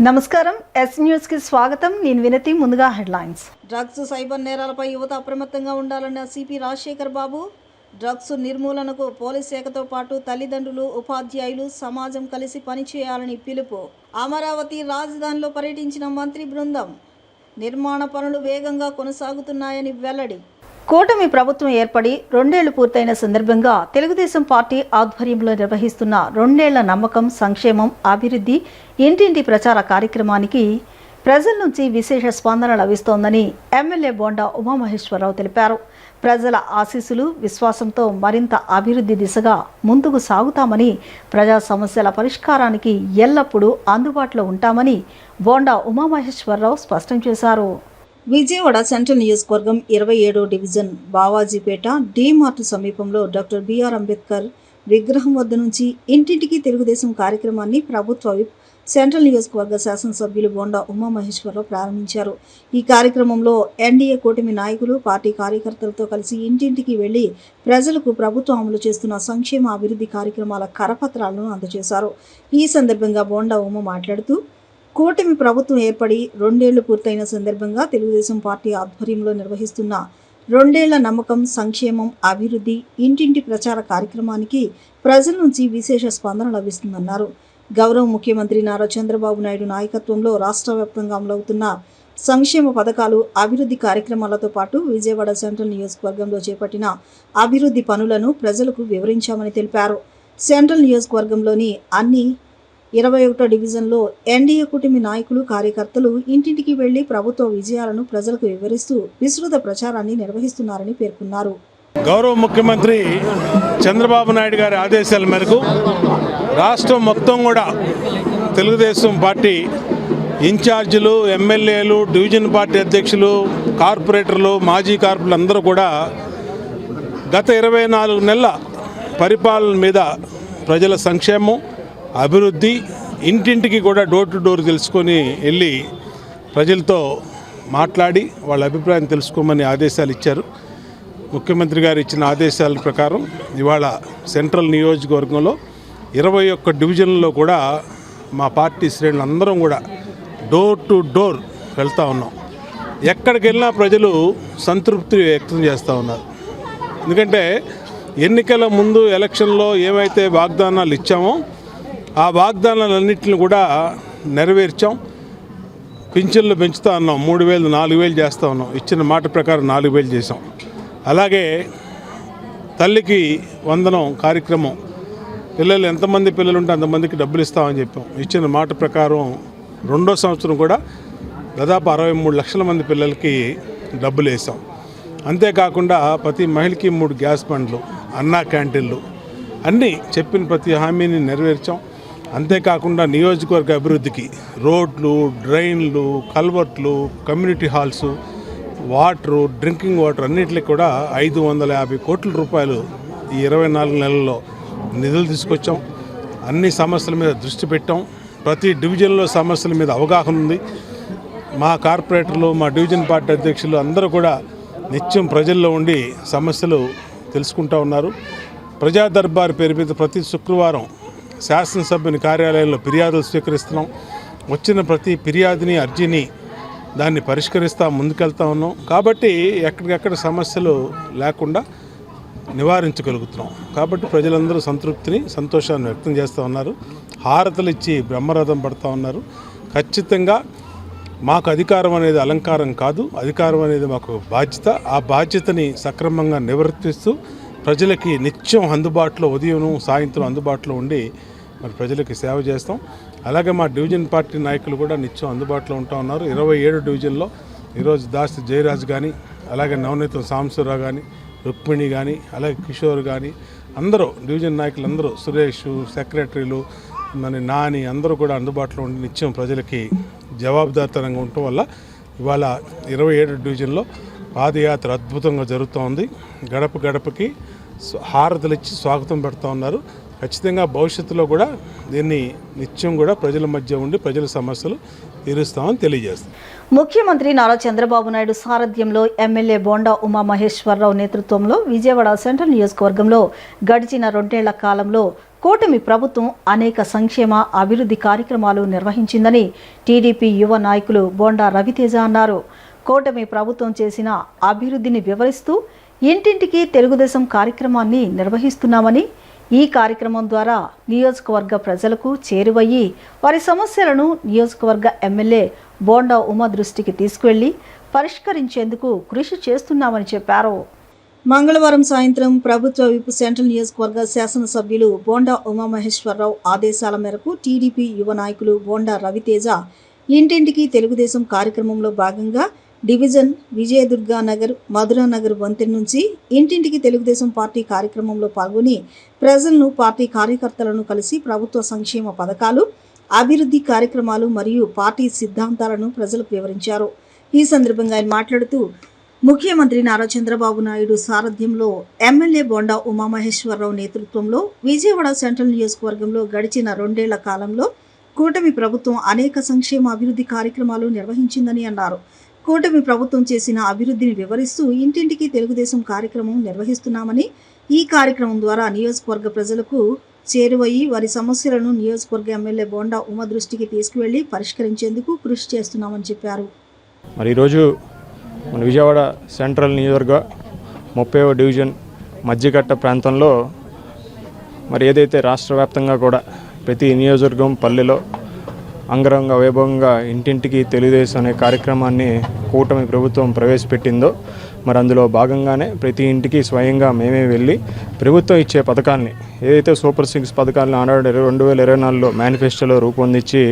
నమస్కారం yes news కి స్వాగతం. నేను వినతి. ముందుగా హెడ్లైన్స్. డ్రగ్స్ సైబర్ నేరాలపై యువత అప్రమత్తంగా ఉండాలన్న సిపి రాజశేఖర్ బాబు. డ్రగ్స్ నిర్మూలనకు పోలీస్ శాఖతో పాటు తల్లిదండ్రులు, ఉపాధ్యాయులు, సమాజం కలిసి పనిచేయాలని పిలుపు. అమరావతి రాజధానిలో పర్యటించిన మంత్రి బృందం. నిర్మాణ పనులు వేగంగా కొనసాగుతున్నాయని వెల్లడి. కూటమి ప్రభుత్వం ఏర్పడి 2 ఏళ్లు పూర్తయిన సందర్భంగా తెలుగుదేశం పార్టీ ఆధ్వర్యంలో నిర్వహిస్తున్న 2 ఏళ్ల నమ్మకం, సంక్షేమం, అభివృద్ధి ఇంటింటి ప్రచార కార్యక్రమానికి ప్రజల నుంచి విశేష స్పందన లభిస్తోందని ఎమ్మెల్యే బోండా ఉమామహేశ్వరరావు తెలిపారు. ప్రజల ఆశీస్సులు, విశ్వాసంతో మరింత అభివృద్ధి దిశగా ముందుకు సాగుతామని, ప్రజా సమస్యల పరిష్కారానికి ఎల్లప్పుడూ అందుబాటులో ఉంటామని బోండా ఉమామహేశ్వరరావు స్పష్టం చేశారు. విజయవాడ సెంట్రల్ నియోజకవర్గం 27వ డివిజన్ బావాజీపేట డి-మార్ట్ సమీపంలో డాక్టర్ బిఆర్ అంబేద్కర్ విగ్రహం వద్ద నుంచి ఇంటింటికి తెలుగుదేశం కార్యక్రమాన్ని ప్రభుత్వ విప్, సెంట్రల్ నియోజకవర్గ శాసనసభ్యులు బోండా ఉమామహేశ్వరరావు ప్రారంభించారు. ఈ కార్యక్రమంలో ఎన్డీఏ కూటమి నాయకులు, పార్టీ కార్యకర్తలతో కలిసి ఇంటింటికి వెళ్లి ప్రజలకు ప్రభుత్వం అమలు చేస్తున్న సంక్షేమ, అభివృద్ధి కార్యక్రమాల కరపత్రాలను అందజేశారు. ఈ సందర్భంగా బోండా ఉమ మాట్లాడుతూ, కూటమి ప్రభుత్వం ఏర్పడి 2 ఏళ్లు పూర్తయిన సందర్భంగా తెలుగుదేశం పార్టీ ఆధ్వర్యంలో నిర్వహిస్తున్న 2 ఏళ్ల నమ్మకం, సంక్షేమం, అభివృద్ధి ఇంటింటి ప్రచార కార్యక్రమానికి ప్రజల నుంచి విశేష స్పందన లభిస్తుందన్నారు. గౌరవ ముఖ్యమంత్రి నారా చంద్రబాబు నాయుడు నాయకత్వంలో రాష్ట్ర వ్యాప్తంగా అమలవుతున్న సంక్షేమ పథకాలు, అభివృద్ధి కార్యక్రమాలతో పాటు విజయవాడ సెంట్రల్ నియోజకవర్గంలో చేపట్టిన అభివృద్ధి పనులను ప్రజలకు వివరించామని తెలిపారు. సెంట్రల్ నియోజకవర్గంలోని అన్ని 21వ డివిజన్లో ఎన్డీఏ కూటమి నాయకులు, కార్యకర్తలు ఇంటింటికి వెళ్లి ప్రభుత్వ విజయాలను ప్రజలకు వివరిస్తూ విస్తృత ప్రచారాన్ని నిర్వహిస్తున్నారని పేర్కొన్నారు. గౌరవ ముఖ్యమంత్రి చంద్రబాబు నాయుడు గారి ఆదేశాల మేరకు రాష్ట్రం మొత్తం కూడా తెలుగుదేశం పార్టీ ఇన్ఛార్జీలు, ఎమ్మెల్యేలు, డివిజన్ పార్టీ అధ్యక్షులు, కార్పొరేటర్లు, మాజీ కార్పొరేటర్లు అందరూ కూడా గత 24 నెలల పరిపాలన మీద ప్రజల సంక్షేమం, అభివృద్ధి ఇంటింటికి కూడా డోర్ టు డోర్ తెలుసుకొని వెళ్ళి ప్రజలతో మాట్లాడి వాళ్ళ అభిప్రాయం తెలుసుకోమని ఆదేశాలు ఇచ్చారు. ముఖ్యమంత్రి గారు ఇచ్చిన ఆదేశాల ప్రకారం ఇవాళ సెంట్రల్ నియోజకవర్గంలో 21 డివిజన్లలో కూడా మా పార్టీ శ్రేణులు అందరం కూడా డోర్ టు డోర్ వెళ్తూ ఉన్నాం. ఎక్కడికి వెళ్ళినా ప్రజలు సంతృప్తి వ్యక్తం చేస్తూ ఉన్నారు. ఎందుకంటే ఎన్నికల ముందు ఎలక్షన్లో ఏమైతే వాగ్దానాలు ఇచ్చామో ఆ వాగ్దానాలన్నింటిని కూడా నెరవేర్చాం. పింఛన్లు పెంచుతూ ఉన్నాం, 3,000 4,000 చేస్తూ ఉన్నాం. ఇచ్చిన మాట ప్రకారం 4,000 చేసాం. అలాగే తల్లికి వందనం కార్యక్రమం, పిల్లలు ఎంతమంది పిల్లలు ఉంటే అంతమందికి డబ్బులు ఇస్తామని చెప్పాం. ఇచ్చిన మాట ప్రకారం 2వ సంవత్సరం కూడా దాదాపు 63 లక్షల మంది పిల్లలకి డబ్బులు వేసాం. అంతేకాకుండా ప్రతి మహిళకి 3 గ్యాస్ బండ్లు, అన్నా క్యాంటీన్లు అన్నీ చెప్పిన ప్రతి హామీని నెరవేర్చాం. అంతేకాకుండా నియోజకవర్గ అభివృద్ధికి రోడ్లు, డ్రైన్లు, కల్వర్ట్లు, community halls, water, drinking water అన్నింటికి కూడా 550 కోట్ల రూపాయలు ఈ 24 నెలల్లో నిధులు తీసుకొచ్చాం. అన్ని సమస్యల మీద దృష్టి పెట్టాం. ప్రతి డివిజన్లో సమస్యల మీద అవగాహన ఉంది. మా కార్పొరేటర్లు, మా డివిజన్ పార్టీ అధ్యక్షులు అందరూ కూడా నిత్యం ప్రజల్లో ఉండి సమస్యలు తెలుసుకుంటూ ఉన్నారు. ప్రజా దర్బార్ పేరు మీద ప్రతి శుక్రవారం శాసనసభ్యుని కార్యాలయంలో ఫిర్యాదులు స్వీకరిస్తున్నాం. వచ్చిన ప్రతి ఫిర్యాదుని, అర్జీని దాన్ని పరిష్కరిస్తూ ముందుకెళ్తా ఉన్నాం. కాబట్టి ఎక్కడికెక్కడ సమస్యలు లేకుండా నివారించగలుగుతున్నాం. కాబట్టి ప్రజలందరూ సంతృప్తిని, సంతోషాన్ని వ్యక్తం చేస్తూ ఉన్నారు. హారతలు ఇచ్చి బ్రహ్మరథం పడుతూ ఉన్నారు. ఖచ్చితంగా మాకు అధికారం అనేది అలంకారం కాదు, అధికారం అనేది మాకు బాధ్యత. ఆ బాధ్యతని సక్రమంగా నిర్వర్తిస్తూ ప్రజలకి నిత్యం అందుబాటులో, ఉదయం సాయంత్రం అందుబాటులో ఉండి మరి ప్రజలకి సేవ చేస్తాం. అలాగే మా డివిజన్ పార్టీ నాయకులు కూడా నిత్యం అందుబాటులో ఉంటూ ఉన్నారు. 27 డివిజన్లో ఈరోజు దాసి జయరాజ్ కానీ, అలాగే నవనీతం సాంబశివరావు కానీ, రుక్మిణి కానీ, అలాగే కిషోర్ కానీ అందరూ డివిజన్ నాయకులు అందరూ, సురేష్, సెక్రటరీలు, మన నాని అందరూ కూడా అందుబాటులో ఉండి నిత్యం ప్రజలకి జవాబుదారితనంగా ఉండటం వల్ల ఇవాళ 27 డివిజన్లో పాదయాత్ర అద్భుతంగా జరుగుతూ ఉంది. గడప గడపకి హారతలు ఇచ్చి స్వాగతం పెడుతూ ఉన్నారు. ఖచ్చితంగా భవిష్యత్తులో కూడా దీన్ని నిత్యం కూడా ప్రజల మధ్య ఉండి ప్రజల సమస్యలు తీరుస్తామని తెలియజేస్తాం. ముఖ్యమంత్రి నారా చంద్రబాబు నాయుడు సారథ్యంలో ఎమ్మెల్యే బోండా ఉమామహేశ్వరరావు నేతృత్వంలో విజయవాడ సెంట్రల్ నియోజకవర్గంలో గడిచిన 2 ఏళ్ల కాలంలో కూటమి ప్రభుత్వం అనేక సంక్షేమ అభివృద్ధి కార్యక్రమాలు నిర్వహించిందని టీడీపీ యువ నాయకులు బోండా రవితేజ అన్నారు. కూటమి ప్రభుత్వం చేసిన అభివృద్ధిని వివరిస్తూ ఇంటింటికి తెలుగుదేశం కార్యక్రమాన్ని నిర్వహిస్తున్నామని, ఈ కార్యక్రమం ద్వారా నియోజకవర్గ ప్రజలకు చేరువయ్యి వారి సమస్యలను నియోజకవర్గ ఎమ్మెల్యే బోండా ఉమా దృష్టికి తీసుకువెళ్లి పరిష్కరించేందుకు కృషి చేస్తున్నామని చెప్పారు. మంగళవారం సాయంత్రం ప్రభుత్వ విప్ సెంట్రల్ నియోజకవర్గ శాసనసభ్యులు బోండా ఉమామహేశ్వరరావు ఆదేశాల మేరకు టీడీపీ యువ నాయకులు బోండా రవితేజ ఇంటింటికి తెలుగుదేశం కార్యక్రమంలో భాగంగా డివిజన్ విజయదుర్గానగర్, మధురానగర్ వంతెన నుంచి ఇంటింటికి తెలుగుదేశం పార్టీ కార్యక్రమంలో పాల్గొని ప్రజలను, పార్టీ కార్యకర్తలను కలిసి ప్రభుత్వ సంక్షేమ పథకాలు, అభివృద్ధి కార్యక్రమాలు మరియు పార్టీ సిద్ధాంతాలను ప్రజలకు వివరించారు. ఈ సందర్భంగా ఆయన మాట్లాడుతూ ముఖ్యమంత్రి నారా చంద్రబాబు నాయుడు సారథ్యంలో ఎమ్మెల్యే బోండా ఉమామహేశ్వరరావు నేతృత్వంలో విజయవాడ సెంట్రల్ నియోజకవర్గంలో గడిచిన 2 ఏళ్ల కాలంలో కూటమి ప్రభుత్వం అనేక సంక్షేమ అభివృద్ధి కార్యక్రమాలు నిర్వహించిందని అన్నారు. కూటమి ప్రభుత్వం చేసిన అభివృద్ధిని వివరిస్తూ ఇంటింటికి తెలుగుదేశం కార్యక్రమం నిర్వహిస్తున్నామని, ఈ కార్యక్రమం ద్వారా నియోజకవర్గ ప్రజలకు చేరువయ్యి వారి సమస్యలను నియోజకవర్గ ఎమ్మెల్యే బోండా ఉమా దృష్టికి తీసుకువెళ్లి పరిష్కరించేందుకు కృషి చేస్తున్నామని చెప్పారు. మరి ఈరోజు మన విజయవాడ సెంట్రల్ నియోజకవర్గ 30వ డివిజన్ మధ్యకట్ట ప్రాంతంలో మరి ఏదైతే రాష్ట్ర వ్యాప్తంగా కూడా ప్రతి నియోజకవర్గం పల్లెలో అంగరంగ వైభవంగా ఇంటింటికి తెలుగుదేశం అనే కార్యక్రమాన్ని కూటమి ప్రభుత్వం ప్రవేశపెట్టిందో మరి అందులో భాగంగానే ప్రతి ఇంటికి స్వయంగా మేమే వెళ్ళి ప్రభుత్వం ఇచ్చే పథకాలని, ఏదైతే సూపర్ 6 పథకాలను ఆనాడు 2024లో మేనిఫెస్టోలో రూపొందించి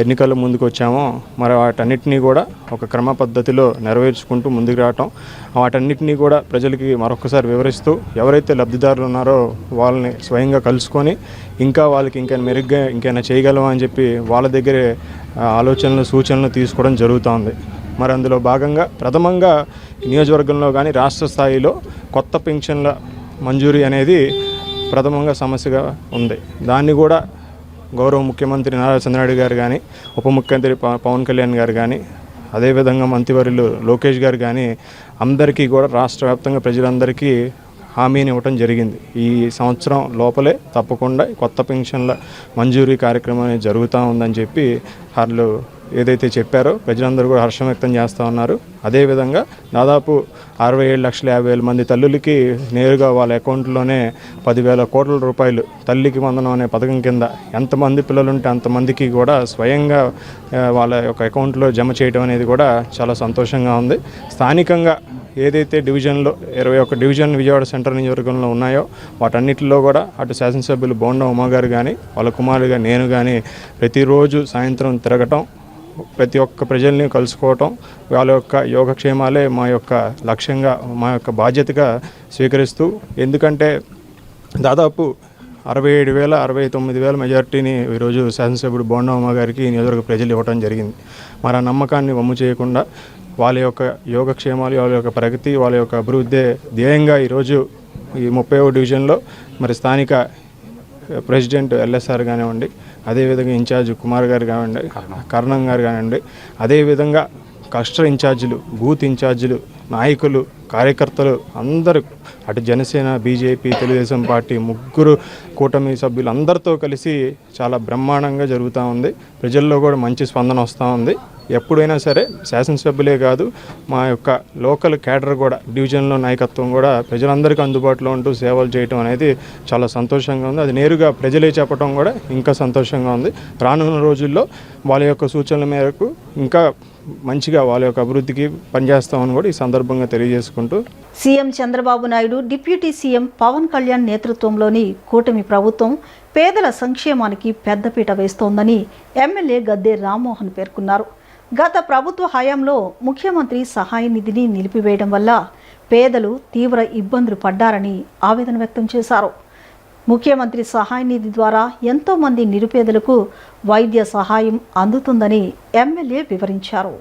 ఎన్నికల ముందుకు వచ్చామో మరి వాటన్నిటినీ కూడా ఒక క్రమ పద్ధతిలో నెరవేర్చుకుంటూ ముందుకు రావటం, వాటన్నిటినీ కూడా ప్రజలకి మరొకసారి వివరిస్తూ ఎవరైతే లబ్ధిదారులు ఉన్నారో వాళ్ళని స్వయంగా కలుసుకొని ఇంకా వాళ్ళకి ఇంకా మెరుగ్గా ఇంకైనా చేయగలమా అని చెప్పి వాళ్ళ దగ్గరే ఆలోచనలు, సూచనలు తీసుకోవడం జరుగుతోంది. మరి అందులో భాగంగా ప్రథమంగా నియోజకవర్గంలో కానీ రాష్ట్ర స్థాయిలో కొత్త పెన్షన్ల మంజూరీ అనేది ప్రథమంగా సమస్యగా ఉంది. దాన్ని కూడా గౌరవ ముఖ్యమంత్రి నారా చంద్రబాబు గారు కానీ, ఉప ముఖ్యమంత్రి పవన్ కళ్యాణ్ గారు కానీ, అదేవిధంగా మంత్రివర్యులు లోకేష్ గారు కానీ అందరికీ కూడా రాష్ట్ర వ్యాప్తంగా ప్రజలందరికీ హామీని ఇవ్వటం జరిగింది. ఈ సంవత్సరం లోపలే తప్పకుండా కొత్త పెన్షన్ల మంజూరీ కార్యక్రమం అనేది జరుగుతూ ఉందని చెప్పి వాళ్ళు ఏదైతే చెప్పారో ప్రజలందరూ కూడా హర్షం వ్యక్తం చేస్తూ ఉన్నారు. అదేవిధంగా దాదాపు 67,50,000 మంది తల్లులకి నేరుగా వాళ్ళ అకౌంట్లోనే 10,000 కోట్ల రూపాయలు తల్లికి వందనం అనే పథకం కింద ఎంతమంది పిల్లలు ఉంటే అంతమందికి కూడా స్వయంగా వాళ్ళ యొక్క అకౌంట్లో జమ చేయడం అనేది కూడా చాలా సంతోషంగా ఉంది. స్థానికంగా ఏదైతే డివిజన్లో 21 డివిజన్ విజయవాడ సెంట్రల్ నియోజకవర్గంలో ఉన్నాయో వాటన్నిటిలో కూడా అటు శాసనసభ్యులు బోండా ఉమా గారు కానీ, వాళ్ళ కుమారుగా నేను కానీ ప్రతిరోజు సాయంత్రం తిరగటం, ప్రతి ఒక్క ప్రజల్ని కలుసుకోవటం, వాళ్ళ యొక్క యోగక్షేమాలే మా యొక్క లక్ష్యంగా, మా యొక్క బాధ్యతగా స్వీకరిస్తూ, ఎందుకంటే దాదాపు 67,000 69,000 మెజార్టీని ఈరోజు శాసనసభ్యుడు బోండా ఉమా గారికి నియోజకవర్గ ప్రజలు ఇవ్వడం జరిగింది. మరి ఆ నమ్మకాన్ని వమ్ము చేయకుండా వాళ్ళ యొక్క యోగక్షేమాలు, వాళ్ళ యొక్క ప్రగతి, వాళ్ళ యొక్క అభివృద్ధి ధ్యేయంగా ఈరోజు ఈ 30వ డివిజన్లో మరి స్థానిక ప్రెసిడెంట్ ఎల్ఎస్ఆర్ కానివ్వండి, అదేవిధంగా ఇన్ఛార్జ్ కుమార్ గారు కానివ్వండి, కర్ణం గారు కానివ్వండి, అదేవిధంగా క్లస్టర్ ఇన్ఛార్జీలు, బూత్ ఇన్ఛార్జీలు, నాయకులు, కార్యకర్తలు అందరూ అటు జనసేన, బీజేపీ, తెలుగుదేశం పార్టీ ముగ్గురు కూటమి సభ్యులు అందరితో కలిసి చాలా బ్రహ్మాండంగా జరుగుతూ ఉంది. ప్రజల్లో కూడా మంచి స్పందన వస్తూ ఉంది. ఎప్పుడైనా సరే శాసనసభ్యులే కాదు, మా యొక్క లోకల్ క్యాడర్ కూడా, డివిజన్లో నాయకత్వం కూడా ప్రజలందరికీ అందుబాటులో ఉంటూ సేవలు చేయటం అనేది చాలా సంతోషంగా ఉంది. అది నేరుగా ప్రజలే చెప్పడం కూడా ఇంకా సంతోషంగా ఉంది. రానున్న రోజుల్లో వాళ్ళ యొక్క సూచనల మేరకు ఇంకా మంచిగా వాళ్ళ యొక్క అభివృద్ధికి పనిచేస్తామని కూడా ఈ సందర్భంగా తెలియజేసుకుంటూ, CM Chandrababu Naidu, deputy CM Pawan Kalyan నేతృత్వంలోని కూటమి ప్రభుత్వం పేదల సంక్షేమానికి పెద్దపీట వేస్తోందని ఎమ్మెల్యే గద్దె రామ్మోహన్ పేర్కొన్నారు. గత ప్రభుత్వ హయాంలో ముఖ్యమంత్రి సహాయ నిధిని నిలిపివేయడం వల్ల పేదలు తీవ్ర ఇబ్బందులు పడ్డారని ఆవేదన వ్యక్తం చేశారు. ముఖ్యమంత్రి సహాయ నిధి ద్వారా ఎంతోమంది నిరుపేదలకు వైద్య సహాయం అందుతుందని ఎమ్మెల్యే వివరించారు.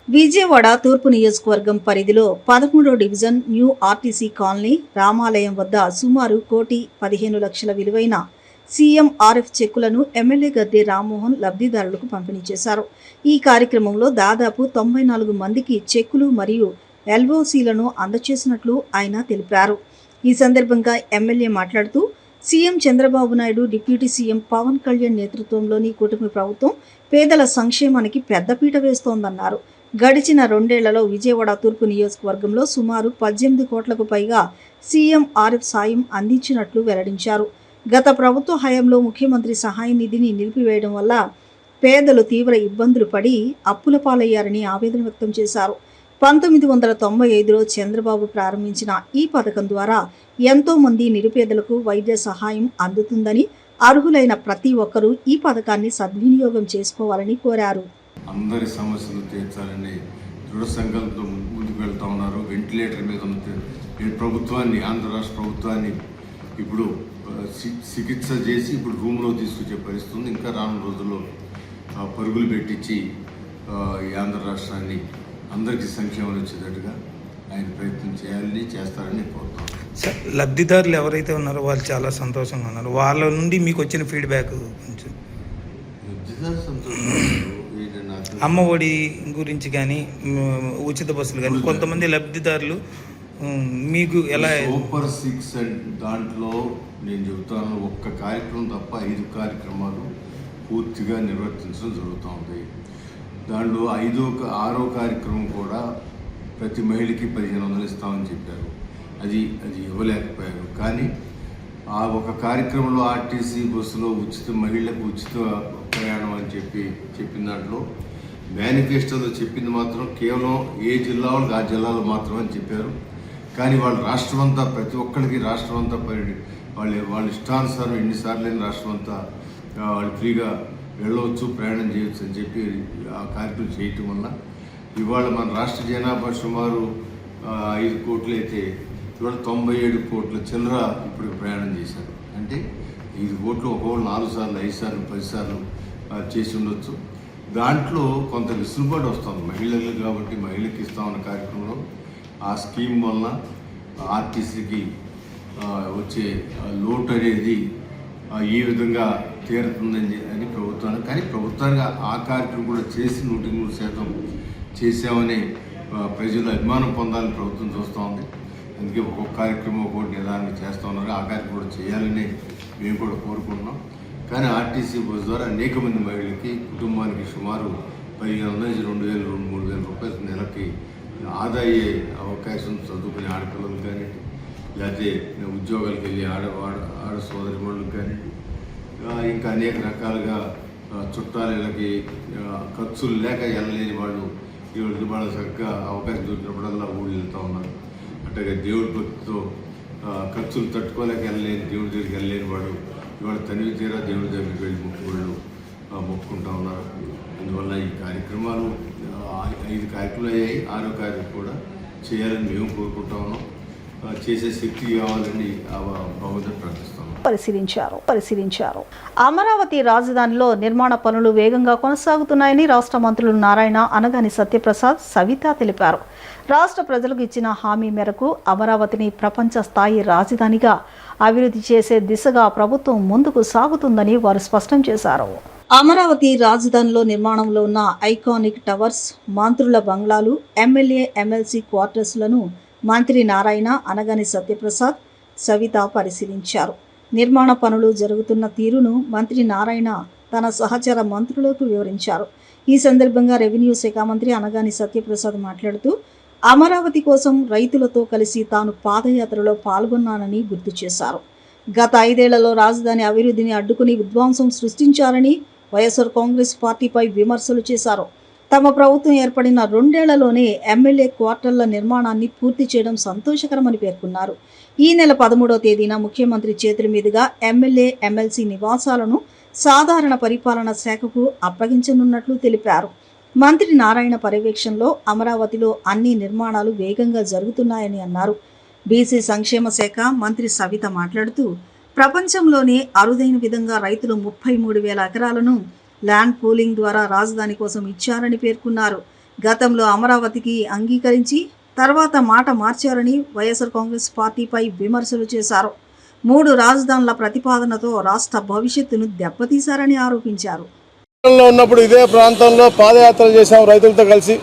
విజయవాడ తూర్పు నియోజకవర్గం పరిధిలో 13వ డివిజన్ న్యూ ఆర్టీసీ కాలనీ రామాలయం వద్ద సుమారు 1,15,00,000 విలువైన సీఎంఆర్ఎఫ్ చెక్కులను ఎమ్మెల్యే గద్దె రామ్మోహన్ లబ్ధిదారులకు పంపిణీ చేశారు. ఈ కార్యక్రమంలో దాదాపు 94 మందికి చెక్కులు మరియు ఎల్ఓసీలను అందజేసినట్లు ఆయన తెలిపారు. ఈ సందర్భంగా ఎమ్మెల్యే మాట్లాడుతూ CM Chandrababu Naidu, deputy CM Pawan Kalyan నేతృత్వంలోని కూటమి ప్రభుత్వం పేదల సంక్షేమానికి పెద్దపీట వేస్తోందన్నారు. గడిచిన 2 ఏళ్లలో విజయవాడ తూర్పు నియోజకవర్గంలో సుమారు 18 కోట్లకు పైగా సీఎంఆర్ఎఫ్ సాయం అందించినట్లు వెల్లడించారు. గత ప్రభుత్వ హయాంలో ముఖ్యమంత్రి సహాయ నిధిని నిలిపివేయడం వల్ల పేదలు తీవ్ర ఇబ్బందులు పడి అప్పుల పాలయ్యారని ఆవేదన వ్యక్తం చేశారు. 1995లో చంద్రబాబు ప్రారంభించిన ఈ పథకం ద్వారా ఎంతో మంది నిరుపేదలకు వైద్య సహాయం అందుతుందని, అర్హులైన ప్రతి ఒక్కరూ ఈ పథకాన్ని సద్వినియోగం చేసుకోవాలని కోరారు. అందరి సమస్యలు తీర్చాలని దృఢ సంకల్పంతో ముందుకు వెళ్తా ఉన్నారు. వెంటిలేటర్ మీద ఉన్న ప్రభుత్వాన్ని, ఆంధ్ర రాష్ట్ర ప్రభుత్వాన్ని ఇప్పుడు చికిత్స చేసి ఇప్పుడు రూమ్లో తీసుకొచ్చే పరిస్థితి ఉంది. ఇంకా రానున్న రోజుల్లో పరుగులు పెట్టించి ఈ ఆంధ్ర రాష్ట్రాన్ని అందరికీ సంక్షేమం వచ్చేటట్టుగా ఆయన ప్రయత్నం చేస్తారని కోరుతాం. సార్, లబ్ధిదారులు ఎవరైతే ఉన్నారో వాళ్ళు చాలా సంతోషంగా ఉన్నారు. వాళ్ళ నుండి మీకు వచ్చిన ఫీడ్బ్యాక్ కొంచెం. లబ్ధిదారు సంతోషం, అమ్మ ఒడి గురించి కానీ ఉచిత బస్సులు కానీ కొంతమంది లబ్ధిదారులు మీకు ఎలా సూపర్ 6 దాంట్లో నేను చెబుతాను, ఒక్క కార్యక్రమం తప్ప 5 కార్యక్రమాలు పూర్తిగా నిర్వర్తించడం జరుగుతూ ఉంది. దాంట్లో 6వ కార్యక్రమం కూడా ప్రతి మహిళకి 1500 ఇస్తామని చెప్పారు. అది ఇవ్వలేకపోయారు. కానీ ఆ ఒక కార్యక్రమంలో ఆర్టీసీ బస్సులో మహిళలకు ఉచిత ప్రయాణం అని చెప్పిన దాంట్లో మేనిఫెస్టోలో చెప్పింది మాత్రం కేవలం ఏ జిల్లా వాళ్ళకి ఆ జిల్లాలో మాత్రమే అని చెప్పారు. కానీ వాళ్ళు రాష్ట్రం అంతా, ప్రతి ఒక్కరికి రాష్ట్రం అంతా వాళ్ళ ఇష్టానుసారం ఎన్నిసార్లైనా రాష్ట్రం అంతా వాళ్ళు ఫ్రీగా వెళ్ళవచ్చు, ప్రయాణం చేయవచ్చు అని చెప్పి ఆ కార్యక్రమం చేయటం వల్ల ఇవాళ మన రాష్ట్ర జనాభా సుమారు 5 కోట్లు అయితే ఇవాళ 97 కోట్ల చిల్లర ఇప్పుడు ప్రయాణం చేశారు. అంటే 5 కోట్లు ఒక్కొక్కరు 4 సార్లు, 5 సార్లు, 10 సార్లు చేసి ఉండొచ్చు. దాంట్లో కొంత విసులుబాటు వస్తుంది మహిళలు కాబట్టి మహిళకి ఇస్తామన్న కార్యక్రమంలో ఆ స్కీమ్ వలన ఆర్టీసీకి వచ్చే లోటు అనేది ఈ విధంగా తీరుతుందని అని ప్రభుత్వానికి, కానీ ప్రభుత్వానికి ఆ కార్యక్రమం కూడా చేసి 103% చేసామని ప్రజలు అభిమానం పొందాలని ప్రభుత్వం చూస్తూ ఉంది. అందుకే ఒక్కొక్క కార్యక్రమం ఒక్కొక్కటి నిదానంగా చేస్తూ ఉన్నారు. ఆ కార్యక్రమం కూడా చేయాలని మేము కూడా కోరుకుంటున్నాం. కానీ ఆర్టీసీ బస్ ద్వారా అనేక మంది మహిళలకి, కుటుంబానికి సుమారు 1500 2000 3000 రూపాయలు నెలకి ఆదా అయ్యే అవకాశం చదువుకునే ఆడపిల్లలకు కానీ, లేకపోతే ఉద్యోగాలకు వెళ్ళి ఆడ సోదరిమణులకు కానీ, ఇంకా అనేక రకాలుగా చుట్టాలకి ఖర్చులు లేక వెళ్ళలేని వాళ్ళు ఇవాళ చక్కగా అవకాశం దొరికినప్పుడల్లా ఊళ్ళు వెళ్తూ ఉన్నారు. అట్లాగే దేవుడి భక్తితో ఖర్చులు తట్టుకోలేక వెళ్ళలేని, దేవుడి దగ్గరికి వెళ్ళలేని వాడు ఇవాళ తనివి తీరా దేవుడి దగ్గరికి వెళ్ళి మొక్కుళ్ళు మొక్కుంటూ ఉన్నారు. అందువల్ల ఈ కార్యక్రమాలు 5 కార్యక్రమాలు అయ్యాయి. 6వ కార్యక్రమం కూడా చేయాలని మేము కోరుకుంటా ఉన్నాం. చేసే శక్తి కావాలని భగవంతుని ప్రార్థిస్తాం. పరిశీలించారు. అమరావతి రాజధానిలో నిర్మాణ పనులు వేగంగా కొనసాగుతున్నాయని రాష్ట్ర మంత్రులు నారాయణ, అనగాని సత్యప్రసాద్, సవిత తెలిపారు. రాష్ట్ర ప్రజలకు ఇచ్చిన హామీ మేరకు అమరావతిని ప్రపంచ స్థాయి రాజధానిగా అభివృద్ధి చేసే దిశగా ప్రభుత్వం ముందుకు సాగుతుందని వారు స్పష్టం చేశారు. అమరావతి రాజధానిలో నిర్మాణంలో ఉన్న ఐకానిక్ టవర్స్, మంత్రుల బంగ్లాలు, ఎమ్మెల్యే ఎమ్మెల్సీ క్వార్టర్స్లను మంత్రి నారాయణ, అనగాని సత్యప్రసాద్, సవిత పరిశీలించారు. నిర్మాణ పనులు జరుగుతున్న తీరును మంత్రి నారాయణ తన సహచర మంత్రులకు వివరించారు. ఈ సందర్భంగా రెవెన్యూ శాఖ మంత్రి అనగాని సత్యప్రసాద్ మాట్లాడుతూ అమరావతి కోసం రైతులతో కలిసి తాను పాదయాత్రలో పాల్గొన్నానని గుర్తు చేశారు. గత 5 ఏళ్లలో రాజధాని అభివృద్ధిని అడ్డుకుని విధ్వంసం సృష్టించారని వైఎస్ఆర్ కాంగ్రెస్ పార్టీపై విమర్శలు చేశారు. తమ ప్రభుత్వం ఏర్పడిన 2 ఏళ్లలోనే ఎమ్మెల్యే క్వార్టర్ల నిర్మాణాన్ని పూర్తి చేయడం సంతోషకరమని పేర్కొన్నారు. ఈ నెల 13వ తేదీన ముఖ్యమంత్రి చేతుల మీదుగా ఎమ్మెల్యే ఎమ్మెల్సీ నివాసాలను సాధారణ పరిపాలన శాఖకు అప్పగించనున్నట్లు తెలిపారు. మంత్రి నారాయణ పర్యవేక్షణలో అమరావతిలో అన్ని నిర్మాణాలు వేగంగా జరుగుతున్నాయని అన్నారు. బీసీ సంక్షేమ శాఖ మంత్రి సవిత మాట్లాడుతూ ప్రపంచంలోనే అరుదైన విధంగా రైతులు 33,000 ఎకరాలను ల్యాండ్ పూలింగ్ ద్వారా రాజధాని కోసం ఇచ్చారని పేర్కొన్నారు. గతంలో అమరావతికి అంగీకరించి తర్వాత మాట మార్చారని వైఎస్ఆర్ కాంగ్రెస్ పార్టీపై విమర్శలు చేశారు. 3 రాజధానుల ప్రతిపాదనతో రాష్ట్ర భవిష్యత్తును దెబ్బతీశారని ఆరోపించారు. ఉన్నప్పుడు ఇదే ప్రాంతంలో పాదయాత్ర చేశాం రైతులతో కలిసి.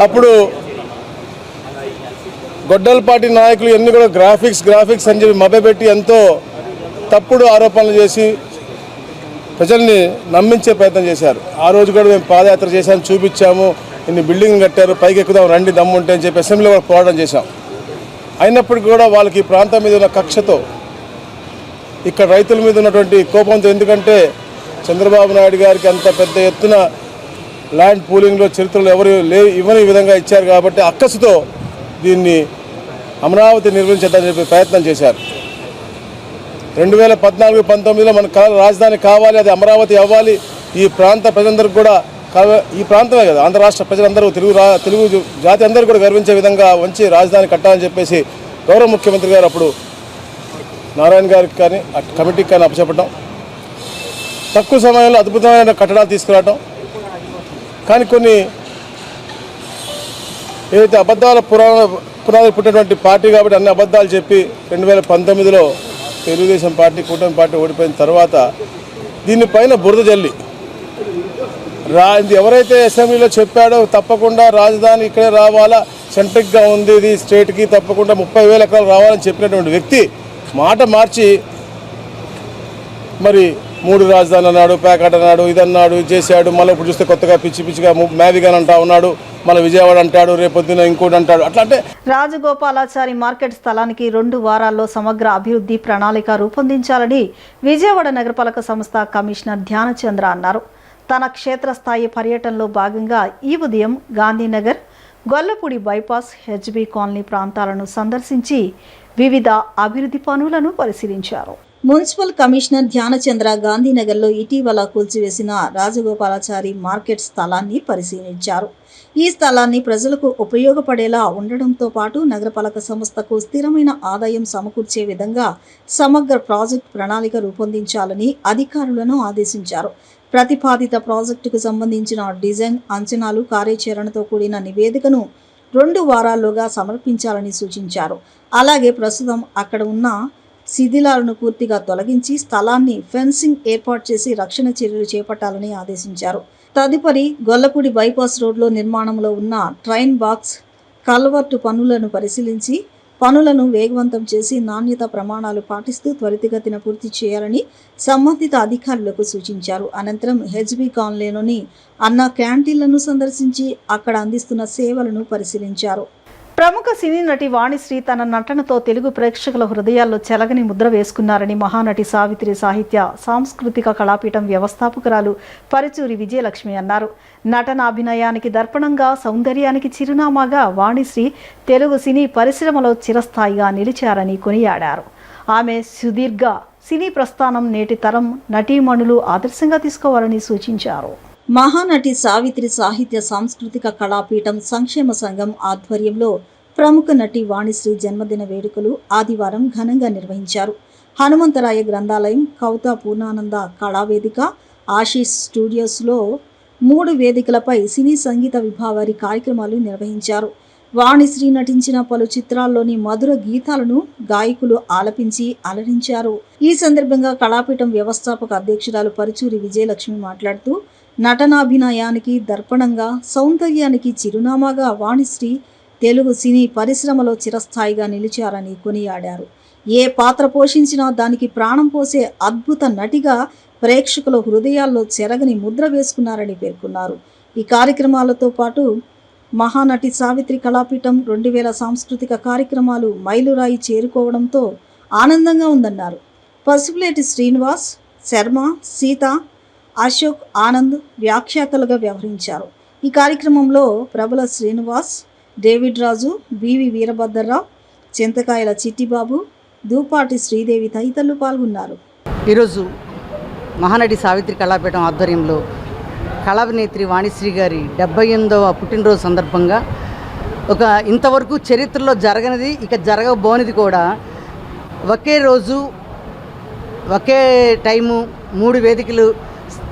అప్పుడు గొడ్డలపాటి నాయకులు ఎన్ని కూడా గ్రాఫిక్స్ అని చెప్పి మభ్యపెట్టి ఎంతో తప్పుడు ఆరోపణలు చేసి ప్రజల్ని నమ్మించే ప్రయత్నం చేశారు. ఆ రోజు కూడా మేము పాదయాత్ర చేశాము, చూపించాము, ఇన్ని బిల్డింగ్ కట్టారు, పైకి ఎక్కుదాం రండి దమ్ముంటే అని చెప్పి అసెంబ్లీలో కూడా పోరాటం చేశాం. అయినప్పటికీ కూడా వాళ్ళకి ఈ ప్రాంతం మీద ఉన్న కక్షతో, ఇక్కడ రైతుల మీద ఉన్నటువంటి కోపంతో, ఎందుకంటే చంద్రబాబు నాయుడు గారికి అంత పెద్ద ఎత్తున ల్యాండ్ పూలింగ్లో చరిత్రలో ఎవరు ఇవ్వని విధంగా ఇచ్చారు కాబట్టి అక్కసుతో దీన్ని అమరావతి నిర్మించేద్దని చెప్పి ప్రయత్నం చేశారు. 2014-19లో మన రాజధాని కావాలి, అది అమరావతి అవ్వాలి, ఈ ప్రాంత ప్రజలందరికీ కూడా, ఈ ప్రాంతమే కదా ఆంధ్ర రాష్ట్ర ప్రజలందరూ తెలుగు జాతి అందరూ కూడా గర్వించే విధంగా మంచి రాజధాని కట్టాలని చెప్పేసి గౌరవ ముఖ్యమంత్రి గారు అప్పుడు నారాయణ గారికి కానీ కమిటీకి కానీ అప్పచెప్పడం, తక్కువ సమయంలో అద్భుతమైన కట్టడాలు తీసుకురావటం. కానీ కొన్ని ఏదైతే అబద్ధాల పునాది పుట్టినటువంటి పార్టీ కాబట్టి అన్ని అబద్ధాలు చెప్పి 2019లో తెలుగుదేశం పార్టీ, కూటమి పార్టీ ఓడిపోయిన తర్వాత దీనిపైన బురద జల్లి ఎవరైతే అసెంబ్లీలో చెప్పాడో తప్పకుండా రాజధాని ఇక్కడే రావాలా, సెంట్రిక్గా ఉంది, ఇది స్టేట్కి తప్పకుండా 30,000 ఎకరాలు రావాలని చెప్పినటువంటి వ్యక్తి మాట మార్చి మరి 3 రాజధాని అన్నాడు, ప్యాకెట్ అన్నాడు, ఇదన్నాడు, చేశాడు. మళ్ళీ ఇప్పుడు చూస్తే కొత్తగా పిచ్చిగా మ్యావిగాన్ అంటా ఉన్నాడు, మళ్ళీ విజయవాడ అంటాడు, రేపొద్దున ఇంకోటి అంటాడు. అట్లా అంటే రాజగోపాలాచారి మార్కెట్ స్థలానికి 2 వారాల్లో సమగ్ర అభివృద్ధి ప్రణాళిక రూపొందించాలని విజయవాడ నగరపాలక సంస్థ కమిషనర్ ధ్యానచంద్ర అన్నారు. తన క్షేత్రస్థాయి పర్యటనలో భాగంగా ఈ ఉదయం Gandhinagar, Gollapudi bypass, HB colony ప్రాంతాలను సందర్శించి వివిధ అభివృద్ధి పనులను పరిశీలించారు. మున్సిపల్ కమిషనర్ ధ్యానచంద్ర గాంధీనగర్లో ఇటీవల కూల్చివేసిన రాజగోపాలాచారి మార్కెట్ స్థలాన్ని పరిశీలించారు. ఈ స్థలాన్ని ప్రజలకు ఉపయోగపడేలా ఉండడంతో పాటు నగరపాలక సంస్థకు స్థిరమైన ఆదాయం సమకూర్చే విధంగా సమగ్ర ప్రాజెక్ట్ ప్రణాళిక రూపొందించాలని అధికారులను ఆదేశించారు. ప్రతిపాదిత ప్రాజెక్టుకు సంబంధించిన డిజైన్, అంచనాలు, కార్యాచరణతో కూడిన నివేదికను 2 వారాల్లోగా సమర్పించాలని సూచించారు. అలాగే ప్రస్తుతం అక్కడ ఉన్న శిథిలాలను పూర్తిగా తొలగించి స్థలాన్ని ఫెన్సింగ్ ఏర్పాటు చేసి రక్షణ చర్యలు చేపట్టాలని ఆదేశించారు. తదుపరి గొల్లపూడి బైపాస్ రోడ్లో నిర్మాణంలో ఉన్న ట్రైన్ బాక్స్ కల్వర్టు పనులను పరిశీలించి పనులను వేగవంతం చేసి నాణ్యత ప్రమాణాలు పాటిస్తూ త్వరితగతిన పూర్తి చేయాలని సంబంధిత అధికారులకు సూచించారు. అనంతరం హెచ్బీ కాలనీలోని అన్న క్యాంటీన్లను సందర్శించి అక్కడ అందిస్తున్న సేవలను పరిశీలించారు. ప్రముఖ సినీ నటి వాణిశ్రీ తన నటనతో తెలుగు ప్రేక్షకుల హృదయాల్లో చెలగని ముద్ర వేసుకున్నారని మహానటి సావిత్రి సాహిత్య సాంస్కృతిక కళాపీఠం వ్యవస్థాపకురాలు పరుచూరి విజయలక్ష్మి అన్నారు. నటనాభినయానికి దర్పణంగా, సౌందర్యానికి చిరునామాగా వాణిశ్రీ తెలుగు సినీ పరిశ్రమలో చిరస్థాయిగా నిలిచారని కొనియాడారు. ఆమె సుదీర్ఘ సినీ ప్రస్థానం నేటి తరం నటీమణులు ఆదర్శంగా తీసుకోవాలని సూచించారు. మహానటి సావిత్రి సాహిత్య సాంస్కృతిక కళాపీఠం సంక్షేమ సంఘం ఆధ్వర్యంలో ప్రముఖ నటి వాణిశ్రీ జన్మదిన వేడుకలు ఆదివారం ఘనంగా నిర్వహించారు. హనుమంతరాయ గ్రంథాలయం, కౌతా పూర్ణానంద కళావేదిక, ఆశీష్ స్టూడియోస్లో 3 వేదికలపై సినీ సంగీత విభావారి కార్యక్రమాలు నిర్వహించారు. వాణిశ్రీ నటించిన పలు చిత్రాల్లోని మధుర గీతాలను గాయకులు ఆలపించి అలరించారు. ఈ సందర్భంగా కళాపీఠం వ్యవస్థాపక అధ్యక్షురాలు పరుచూరి విజయలక్ష్మి మాట్లాడుతూ, నటనాభినయానికి దర్పణంగా, సౌందర్యానికి చిరునామాగా వాణిశ్రీ తెలుగు సినీ పరిశ్రమలో చిరస్థాయిగా నిలిచారని కొనియాడారు. ఏ పాత్ర పోషించినా దానికి ప్రాణం పోసే అద్భుత నటిగా ప్రేక్షకుల హృదయాల్లో చెరగని ముద్ర వేసుకున్నారని పేర్కొన్నారు. ఈ కార్యక్రమాలతో పాటు మహానటి సావిత్రి కళాపీఠం 2000 సాంస్కృతిక కార్యక్రమాలు మైలురాయి చేరుకోవడంతో ఆనందంగా ఉందన్నారు. పసుపులేటి శ్రీనివాస్, శర్మ, సీత, అశోక్, ఆనంద్ వ్యాఖ్యాతలుగా వ్యవహరించారు. ఈ కార్యక్రమంలో ప్రబల శ్రీనివాస్, డేవిడ్ రాజు, బివి వీరభద్రరావు, చింతకాయల చిట్టిబాబు, దూపాటి శ్రీదేవి తదితరులు పాల్గొన్నారు. ఈరోజు మహానటి సావిత్రి కళాపీఠం ఆధ్వర్యంలో కళాభినేత్రి వాణిశ్రీ గారి 78వ పుట్టినరోజు సందర్భంగా ఒక ఇంతవరకు చరిత్రలో జరగనిది, ఇక జరగబోనిది కూడా, ఒకే రోజు ఒకే టైము 3 వేదికలు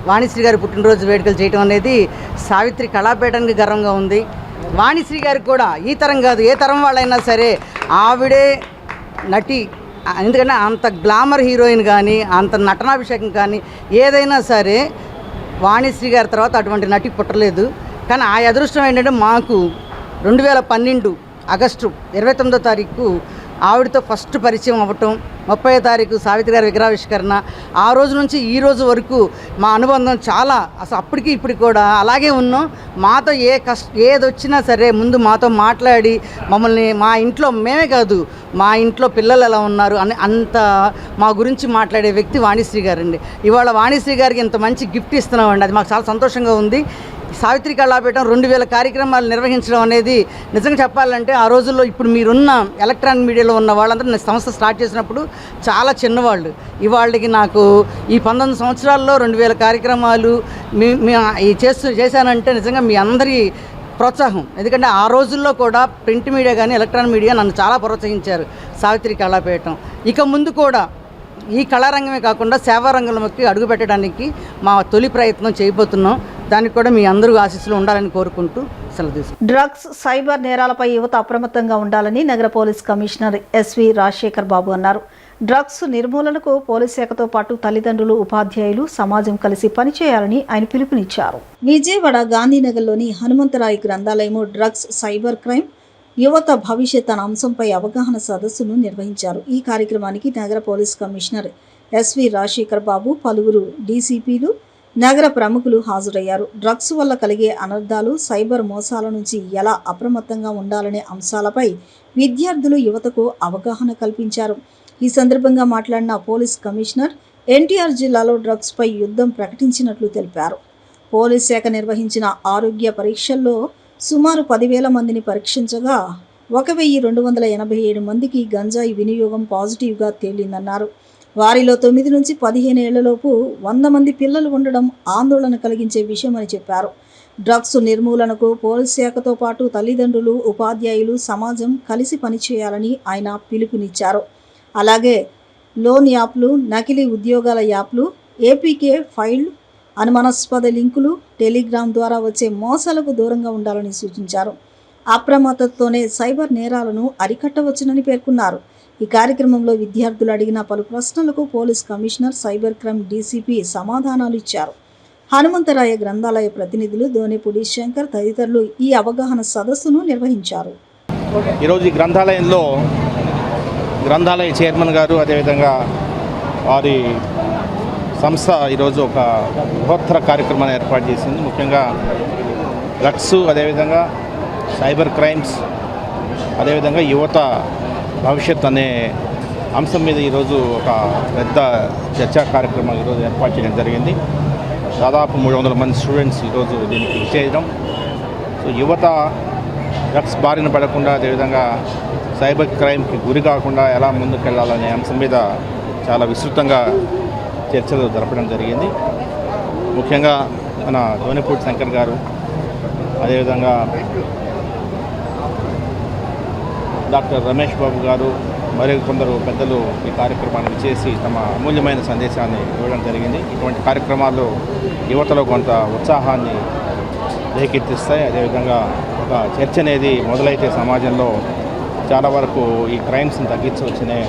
వాణిశ్రీ గారి పుట్టినరోజు వేడుకలు చేయటం అనేది సావిత్రి కళాపీఠానికి గర్వంగా ఉంది. వాణిశ్రీ గారికి కూడా ఈ తరం కాదు, ఏ తరం వాళ్ళైనా సరే ఆవిడే నటి. ఎందుకంటే అంత గ్లామర్ హీరోయిన్ కానీ, అంత నటనాభిషేకం కానీ ఏదైనా సరే వాణిశ్రీ గారి తర్వాత అటువంటి నటి పుట్టలేదు. కానీ ఆ అదృష్టం ఏంటంటే మాకు 2012 ఆగస్టు 29వ తారీఖు ఆవిడతో ఫస్ట్ పరిచయం అవ్వటం, 30వ తారీఖు సావిత్రి గారి విగ్రహావిష్కరణ, ఆ రోజు నుంచి ఈ రోజు వరకు మా అనుబంధం చాలా అసలు అప్పటికి ఇప్పటికి కూడా అలాగే ఉన్నాం. మాతో ఏది వచ్చినా సరే ముందు మాతో మాట్లాడి మమ్మల్ని మా ఇంట్లో మేమే కాదు మా ఇంట్లో పిల్లలు ఎలా ఉన్నారు అని అంత మా గురించి మాట్లాడే వ్యక్తి వాణిశ్రీ గారండి. ఇవాళ వాణిశ్రీ గారికి ఇంత మంచి గిఫ్ట్ ఇస్తున్నామండి, అది మాకు చాలా సంతోషంగా ఉంది. సావిత్రి కళాపీఠం 2000 కార్యక్రమాలు నిర్వహించడం అనేది నిజంగా చెప్పాలంటే ఆ రోజుల్లో ఇప్పుడు మీరున్న ఎలక్ట్రానిక్ మీడియాలో ఉన్న వాళ్ళందరూ నేను సంస్థ స్టార్ట్ చేసినప్పుడు చాలా చిన్నవాళ్ళు. ఇవాళకి నాకు ఈ 19 సంవత్సరాల్లో 2000 కార్యక్రమాలు చేశానంటే నిజంగా మీ అందరి ప్రోత్సాహం. ఎందుకంటే ఆ రోజుల్లో కూడా ప్రింట్ మీడియా కానీ ఎలక్ట్రానిక్ మీడియా నన్ను చాలా ప్రోత్సహించారు సావిత్రి కళాపీఠం. ఇక ముందు కూడా ఈ కళారంగమే కాకుండా సేవారంగంలోకి అడుగుపెట్టడానికి మా తొలి ప్రయత్నం చేయబోతున్నాం. దానికి కూడా మీ అందరూ ఆశీస్సులు ఉండాలని కోరుకుంటూ సెలవు తీసుకుంటాం. డ్రగ్స్, సైబర్ నేరాలపై యువత అప్రమత్తంగా ఉండాలని నగర పోలీస్ కమిషనర్ ఎస్వి రాజశేఖర్ బాబు అన్నారు. డ్రగ్స్ నిర్మూలనకు పోలీస్ శాఖతో పాటు తల్లిదండ్రులు, ఉపాధ్యాయులు, సమాజం కలిసి పనిచేయాలని ఆయన పిలుపునిచ్చారు. విజయవాడ గాంధీనగర్లోని హనుమంతరాయ గ్రంథాలయము డ్రగ్స్, సైబర్ క్రైమ్, యువత భవిష్యత్ అనే అంశంపై అవగాహన సదస్సును నిర్వహించారు. ఈ కార్యక్రమానికి నగర పోలీస్ కమిషనర్ ఎస్వి రాజశేఖర్ బాబు, పలువురు డీసీపీలు, నగర ప్రముఖులు హాజరయ్యారు. డ్రగ్స్ వల్ల కలిగే అనర్థాలు, సైబర్ మోసాల నుంచి ఎలా అప్రమత్తంగా ఉండాలనే అంశాలపై విద్యార్థులు, యువతకు అవగాహన కల్పించారు. ఈ సందర్భంగా మాట్లాడిన పోలీస్ కమిషనర్ ఎన్టీఆర్ జిల్లాలో డ్రగ్స్ పై యుద్ధం ప్రకటించినట్లు తెలిపారు. పోలీస్ శాఖ నిర్వహించిన ఆరోగ్య పరీక్షల్లో సుమారు 10,000 మందిని పరీక్షించగా 1,287 మందికి గంజాయి వినియోగం పాజిటివ్గా తేలిందన్నారు. వారిలో 9 నుంచి 15 ఏళ్లలోపు 100 మంది పిల్లలు ఉండడం ఆందోళన కలిగించే విషయమని చెప్పారు. డ్రగ్స్ నిర్మూలనకు పోలీస్ శాఖతో పాటు తల్లిదండ్రులు, ఉపాధ్యాయులు, సమాజం కలిసి పనిచేయాలని ఆయన పిలుపునిచ్చారు. అలాగే లోన్ యాప్లు, నకిలీ ఉద్యోగాల యాప్లు, ఏపీకే ఫైల్, అనుమానాస్పద లింకులు, టెలిగ్రామ్ ద్వారా వచ్చే మోసాలకు దూరంగా ఉండాలని సూచించారు. అప్రమత్తతోనే సైబర్ నేరాలను అరికట్టవచ్చునని పేర్కొన్నారు. ఈ కార్యక్రమంలో విద్యార్థులు అడిగిన పలు ప్రశ్నలకు police commissioner, cyber crime DCP సమాధానాలు ఇచ్చారు. హనుమంతరాయ గ్రంథాలయ ప్రతినిధులు దోనేపూడి శంకర్ తదితరులు ఈ అవగాహన సదస్సును నిర్వహించారు. ఈరోజు ఈ గ్రంథాలయంలో గ్రంథాలయ చైర్మన్ గారు, అదేవిధంగా వారి సంస్థ ఈరోజు ఒక బృహత్తర కార్యక్రమాన్ని ఏర్పాటు చేసింది. ముఖ్యంగా డ్రగ్స్, అదేవిధంగా సైబర్ క్రైమ్స్, అదేవిధంగా యువత భవిష్యత్ అనే అంశం మీద ఈరోజు ఒక పెద్ద చర్చా కార్యక్రమం ఈరోజు ఏర్పాటు చేయడం జరిగింది. దాదాపు 300 మంది స్టూడెంట్స్ ఈరోజు దీనికి చేయడం. సో యువత డ్రగ్స్ బారిన పడకుండా, అదేవిధంగా సైబర్ క్రైమ్కి గురి కాకుండా ఎలా ముందుకెళ్లాలనే అంశం మీద చాలా విస్తృతంగా చర్చలు జరపడం జరిగింది. ముఖ్యంగా మన దోనేపూడి శంకర్ గారు, అదేవిధంగా డాక్టర్ రమేష్ బాబు గారు, మరి కొందరు పెద్దలు ఈ కార్యక్రమాన్ని చేసి తమ అమూల్యమైన సందేశాన్ని ఇవ్వడం జరిగింది. ఇటువంటి కార్యక్రమాలు యువతలో కొంత ఉత్సాహాన్ని రేకెత్తిస్తాయి. అదేవిధంగా ఒక చర్చ అనేది మొదలైతే సమాజంలో చాలా వరకు ఈ క్రైమ్స్ని తగ్గించవచ్చనే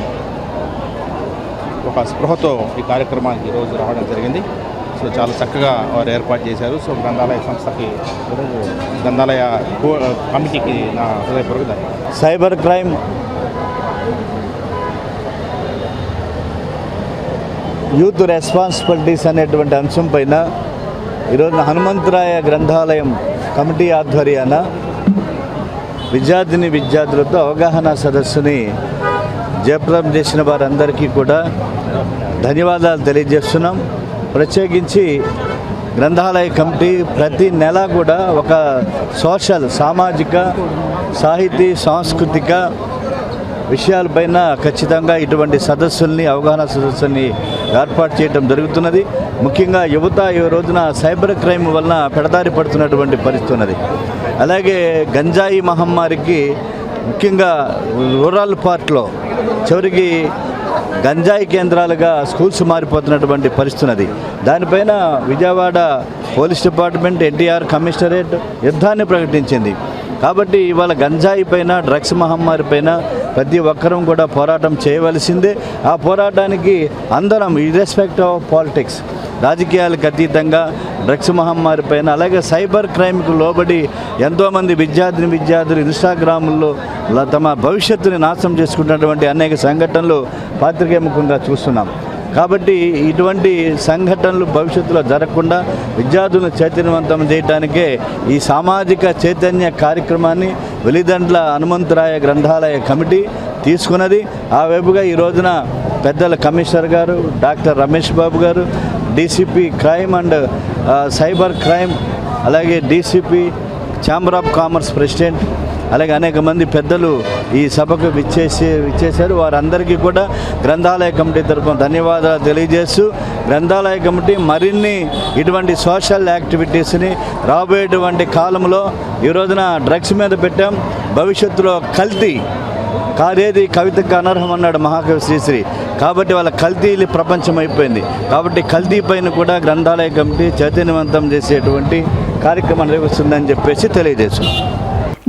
ఒక స్పృహతో ఈ కార్యక్రమానికి ఈరోజు రావడం జరిగింది. సో చాలా చక్కగా వారు ఏర్పాటు చేశారు. సో గ్రంథాలయ సంస్థకి, గ్రంథాలయ కమిటీకి నా హృదయపూర్వక ధన్యవాదాలు. సైబర్ క్రైమ్, యూత్ రెస్పాన్సిబిలిటీస్ అనేటువంటి అంశం పైన ఈరోజు హనుమంతరాయ గ్రంథాలయం కమిటీ ఆధ్వర్యాన విద్యార్థులతో అవగాహన సదస్సుని జయప్రదం చేసిన వారందరికీ కూడా ధన్యవాదాలు తెలియజేస్తున్నాం. ప్రత్యేకించి గ్రంథాలయ కమిటీ ప్రతి నెల కూడా ఒక సామాజిక, సాహితీ, సాంస్కృతిక విషయాలపైన ఖచ్చితంగా ఇటువంటి సదస్సుల్ని, అవగాహన సదస్సుల్ని ఏర్పాటు చేయడం జరుగుతున్నది. ముఖ్యంగా యువత ఈ రోజున సైబర్ క్రైమ్ వలన పెడదారి పడుతున్నటువంటి పరిస్థితి ఉన్నది. అలాగే గంజాయి మహమ్మారికి ముఖ్యంగా రూరల్ పార్ట్లో చివరికి గంజాయి కేంద్రాలుగా స్కూల్స్ మారిపోతున్నటువంటి పరిస్థితి ఉన్నది. దానిపైన Vijayawada police department, NTR commissionerate యుద్ధాన్ని ప్రకటించింది. కాబట్టి ఇవాళ గంజాయి పైన, డ్రగ్స్ మహమ్మారి పైన ప్రతి ఒక్కరం కూడా పోరాటం చేయవలసిందే. ఆ పోరాటానికి అందరం ఇర్రెస్పెక్ట్ ఆఫ్ పాలిటిక్స్, రాజకీయాలకు అతీతంగా డ్రగ్స్ మహమ్మారి పైన, అలాగే సైబర్ క్రైమ్కు లోబడి ఎంతోమంది విద్యార్థులు ఇన్స్టాగ్రాముల్లో తమ భవిష్యత్తుని నాశనం చేసుకుంటున్నటువంటి అనేక సంఘటనలు పాత్రికేయముఖంగా చూస్తున్నాం. కాబట్టి ఇటువంటి సంఘటనలు భవిష్యత్తులో జరగకుండా విద్యార్థులను చైతన్యవంతం చేయడానికే ఈ సామాజిక చైతన్య కార్యక్రమాన్ని వెలిదండ్ల హనుమంతరాయ గ్రంథాలయ కమిటీ తీసుకున్నది. ఆ వైపుగా ఈ రోజున పెద్దల కమిషనర్ గారు, డాక్టర్ రమేష్ బాబు గారు, DCP crime and cyber crime, అలాగే DCP chamber of commerce president, అలాగే అనేక మంది పెద్దలు ఈ సభకు విచ్చేశారు. వారందరికీ కూడా గ్రంథాలయ కమిటీ తరఫున ధన్యవాదాలు తెలియజేస్తూ, గ్రంథాలయ కమిటీ మరిన్ని ఇటువంటి సోషల్ యాక్టివిటీస్ని రాబోయేటువంటి కాలంలో ఈ రోజున డ్రగ్స్ మీద పెట్టాం. భవిష్యత్తులో కల్తీ కాదేది కవితకు అనర్హం అన్నాడు మహాకవి శ్రీశ్రీ. కాబట్టి వాళ్ళ కల్తీలు ప్రపంచం అయిపోయింది. కాబట్టి కల్తీ పైన కూడా గ్రంథాలయ కమిటీ చైతన్యవంతం చేసేటువంటి కార్యక్రమం నిర్వహిస్తుందని చెప్పేసి తెలియజేస్తున్నాం.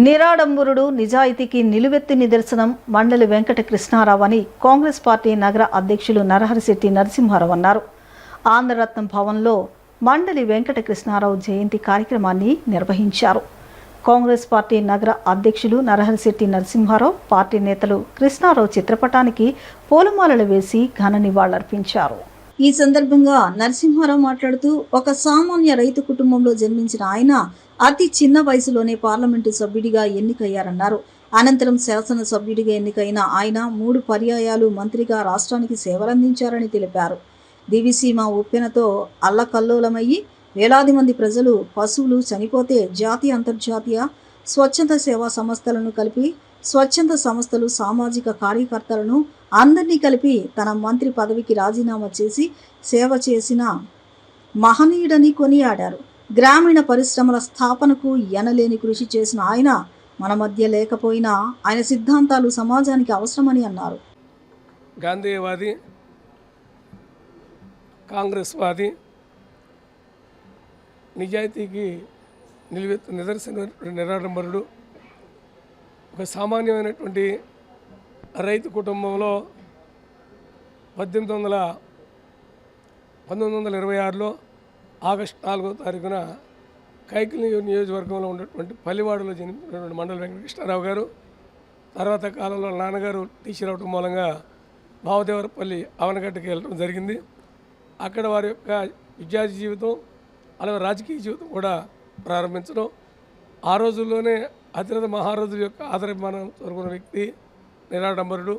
నిరాడంబరుడు, నిజాయితీకి నిలువెత్తి నిదర్శనం మండలి వెంకట కృష్ణారావు అని కాంగ్రెస్ పార్టీ నగర అధ్యక్షులు నరహరిశెట్టి నరసింహారావు అన్నారు. ఆంధ్రరత్నం భవన్లో మండలి వెంకట కృష్ణారావు జయంతి కార్యక్రమాన్ని నిర్వహించారు. కాంగ్రెస్ పార్టీ నగర అధ్యక్షులు నరహరిశెట్టి నరసింహారావు, పార్టీ నేతలు కృష్ణారావు చిత్రపటానికి పూలమాలలు వేసి ఘన నివాళులర్పించారు. ఈ సందర్భంగా నరసింహారావు మాట్లాడుతూ, ఒక సామాన్య రైతు కుటుంబంలో జన్మించిన ఆయన అతి చిన్న వయసులోనే పార్లమెంటు సభ్యుడిగా ఎన్నికయ్యారన్నారు. అనంతరం శాసనసభ్యుడిగా ఎన్నికైన ఆయన 3 పర్యాయాలు మంత్రిగా రాష్ట్రానికి సేవలందించారని తెలిపారు. దివిసీమ ఉప్పెనతో అల్లకల్లోలమయ్యి వేలాది మంది ప్రజలు, పశువులు చనిపోతే జాతీయ, అంతర్జాతీయ స్వచ్ఛంద సేవా సంస్థలను కలిపి స్వచ్ఛంద సంస్థలు, సామాజిక కార్యకర్తలను అందరినీ కలిపి తన మంత్రి పదవికి రాజీనామా చేసి సేవ చేసిన మహనీయుడని కొనియాడారు. గ్రామీణ పరిశ్రమల స్థాపనకు ఎనలేని కృషి చేసిన ఆయన మన మధ్య లేకపోయినా ఆయన సిద్ధాంతాలు సమాజానికి అవసరమని అన్నారు. గాంధీవాది, కాంగ్రెస్ వాది, నిజాయితీకి నిలువెత్తు నిదర్శన నిరాడంబరుడు, ఒక సామాన్యమైనటువంటి రైతు కుటుంబంలో 1926లో ఆగస్టు 4వ తారీఖున కైకిలి నియోజకవర్గంలో ఉన్నటువంటి పల్లివాడలో జన్మించినటువంటి మండలి వెంకటకృష్ణారావు గారు తర్వాత కాలంలో నాన్నగారు టీచర్ అవటం మూలంగా భావదేవరపల్లి అవనగడ్డకి వెళ్ళడం జరిగింది. అక్కడ వారి యొక్క విద్యార్థి జీవితం అలాగే రాజకీయ జీవితం కూడా ప్రారంభించడం. ఆ రోజుల్లోనే అతిరథ మహారాజుల యొక్క ఆదరమానం కోరుకున్న వ్యక్తి, నిరాడంబరుడు.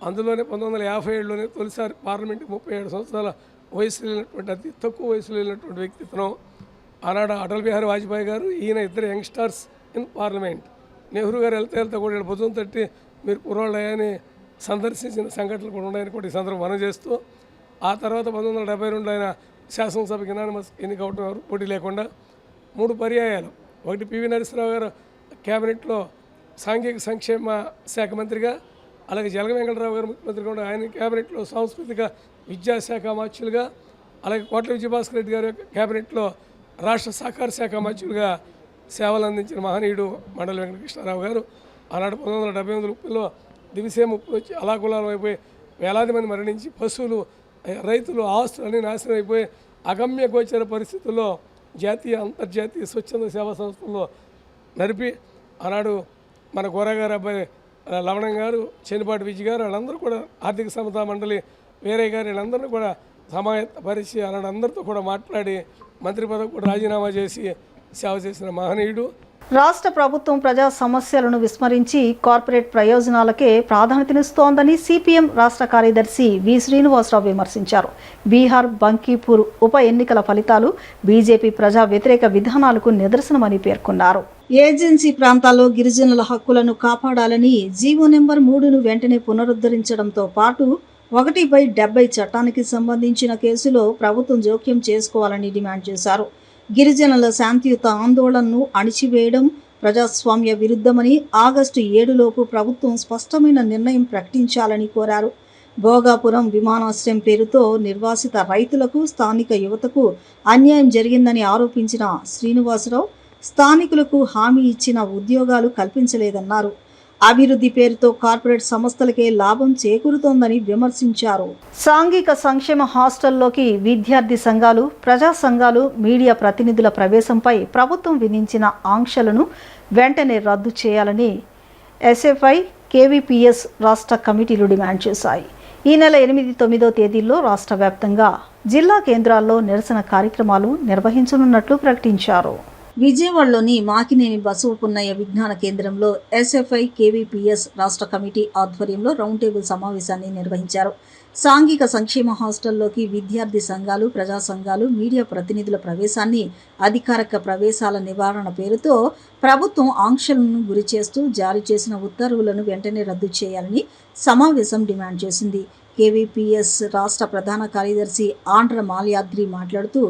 అందులోనే 1957లోనే తొలిసారి పార్లమెంట్కి 37 సంవత్సరాల వయసు వెళ్ళినటువంటి అతి తక్కువ వయసులో వెళ్ళినటువంటి వ్యక్తిత్వం. ఆనాడు అటల్ బిహారీ వాజ్పేయి గారు, ఈయన ఇద్దరు యంగ్స్టర్స్ ఇన్ పార్లమెంట్. నెహ్రూ గారు వెళ్తే కూడా భుజం తట్టి మీరు కుర్రాళ్ళని సందర్శించిన సంఘటనలు కూడా ఉన్నాయని కూడా ఈ సందర్భం మనం చేస్తూ, ఆ తర్వాత 1972 ఆయన శాసనసభకి యునానిమస్ ఎన్నిక అవడం పోటీ లేకుండా 3 పర్యాయాలు, ఒకటి పివి నరసింహరావు గారు క్యాబినెట్లో సాంఘిక సంక్షేమ శాఖ మంత్రిగా, అలాగే జలగ వెంకటరావు గారు ముఖ్యమంత్రిగా ఉండే ఆయన క్యాబినెట్లో సాంస్కృతిక విద్యాశాఖ అమాత్యులుగా, అలాగే కోట్ల విజయభాస్కర్ రెడ్డి గారి క్యాబినెట్లో రాష్ట్ర సహకార శాఖ అమాత్యులుగా సేవలు అందించిన మహనీయుడు మండలి వెంకటకృష్ణారావు గారు. ఆనాడు 1978లో దివిసీమ ముప్పు వచ్చి అలాకులాలం అయిపోయి వేలాది మంది మరణించి, పశువులు, రైతులు, ఆస్తులు అన్నీ నాశనం అయిపోయి అగమ్య గోచర పరిస్థితుల్లో జాతీయ, అంతర్జాతీయ స్వచ్ఛంద సేవా సంస్థల్లో నడిపి ఆనాడు మన గోరాగారు అబ్బాయి లవణం గారు, చెన్నిపాటి విజయ్ గారు, వాళ్ళందరూ కూడా ఆర్థిక సమతా మండలి వేరే గారు వీళ్ళందరినీ కూడా సమాయత్తపరిచి ఆనాడు అందరితో కూడా మాట్లాడి మంత్రి పదవి కూడా రాజీనామా చేసి సేవ చేసిన మహనీయుడు. రాష్ట్ర ప్రభుత్వం ప్రజా సమస్యలను విస్మరించి కార్పొరేట్ ప్రయోజనాలకే ప్రాధాన్యతనిస్తోందని సిపిఎం రాష్ట్ర కార్యదర్శి వి శ్రీనివాసరావు విమర్శించారు. బీహార్ బంకీపూర్ ఉప ఎన్నికల ఫలితాలు బీజేపీ ప్రజా వ్యతిరేక విధానాలకు నిదర్శనమని పేర్కొన్నారు. ఏజెన్సీ ప్రాంతాల్లో గిరిజనుల హక్కులను కాపాడాలని జీవో నెంబర్ 3ను వెంటనే పునరుద్ధరించడంతో పాటు 1/70 చట్టానికి సంబంధించిన కేసులో ప్రభుత్వం జోక్యం చేసుకోవాలని డిమాండ్ చేశారు. గిరిజనుల శాంతియుత ఆందోళనను అణిచివేయడం ప్రజాస్వామ్య విరుద్ధమని ఆగస్టు 7లోపు ప్రభుత్వం స్పష్టమైన నిర్ణయం ప్రకటించాలని కోరారు. భోగాపురం విమానాశ్రయం పేరుతో నిర్వాసిత రైతులకు, స్థానిక యువతకు అన్యాయం జరిగిందని ఆరోపించిన శ్రీనివాసరావు, స్థానికులకు హామీ ఇచ్చిన ఉద్యోగాలు కల్పించలేదన్నారు. అభివృద్ధి పేరుతో కార్పొరేట్ సంస్థలకే లాభం చేకూరుతోందని విమర్శించారు. సాంఘిక సంక్షేమ హాస్టల్లోకి విద్యార్థి సంఘాలు, ప్రజా సంఘాలు, మీడియా ప్రతినిధుల ప్రవేశంపై ప్రభుత్వం విధించిన ఆంక్షలను వెంటనే రద్దు చేయాలని ఎస్ఎఫ్ఐ, కేవీపీఎస్ రాష్ట్ర కమిటీలు డిమాండ్ చేశాయి. ఈ నెల 8, 9 తేదీల్లో రాష్ట్ర వ్యాప్తంగా జిల్లా కేంద్రాల్లో నిరసన కార్యక్రమాలు నిర్వహించనున్నట్లు ప్రకటించారు. విజయవాడలోని మాకినేని బసవపున్నయ్య విజ్ఞాన కేంద్రంలో ఎస్ఎఫ్ఐ, కేవీపీఎస్ రాష్ట్ర కమిటీ ఆధ్వర్యంలో రౌండ్ టేబుల్ సమావేశాన్ని నిర్వహించారు. సాంఘిక సంక్షేమ హాస్టల్లోకి విద్యార్థి సంఘాలు, ప్రజా సంఘాలు, మీడియా ప్రతినిధుల ప్రవేశాన్ని అధికారిక ప్రవేశాల నివారణ పేరుతో ప్రభుత్వం ఆంక్షలను గురిచేస్తూ జారీ చేసిన ఉత్తర్వులను వెంటనే రద్దు చేయాలని సమావేశం డిమాండ్ చేసింది. కేవీపీఎస్ రాష్ట్ర ప్రధాన కార్యదర్శి ఆండ్ర మాల్యాద్రి మాట్లాడుతూ,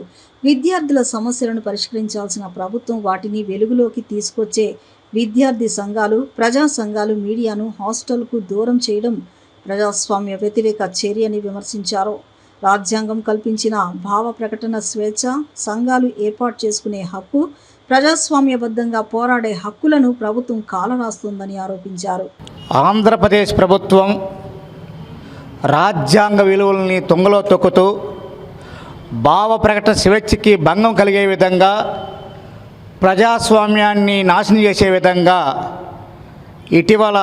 విద్యార్థుల సమస్యలను పరిష్కరించాల్సిన ప్రభుత్వం వాటిని వెలుగులోకి తీసుకొచ్చే విద్యార్థి సంఘాలు, ప్రజా సంఘాలు, మీడియాను హాస్టల్కు దూరం చేయడం ప్రజాస్వామ్య వ్యతిరేక చర్యని విమర్శించారు. రాజ్యాంగం కల్పించిన భావ ప్రకటన స్వేచ్ఛ, సంఘాలు ఏర్పాటు చేసుకునే హక్కు, ప్రజాస్వామ్యబద్ధంగా పోరాడే హక్కులను ప్రభుత్వం కాలరాస్తోందని ఆరోపించారు. ఆంధ్రప్రదేశ్ ప్రభుత్వం రాజ్యాంగ విలువల్ని తుంగలో తొక్కుతూ భావ ప్రకటన స్వేచ్ఛకి భంగం కలిగే విధంగా, ప్రజాస్వామ్యాన్ని నాశనం చేసే విధంగా ఇటీవల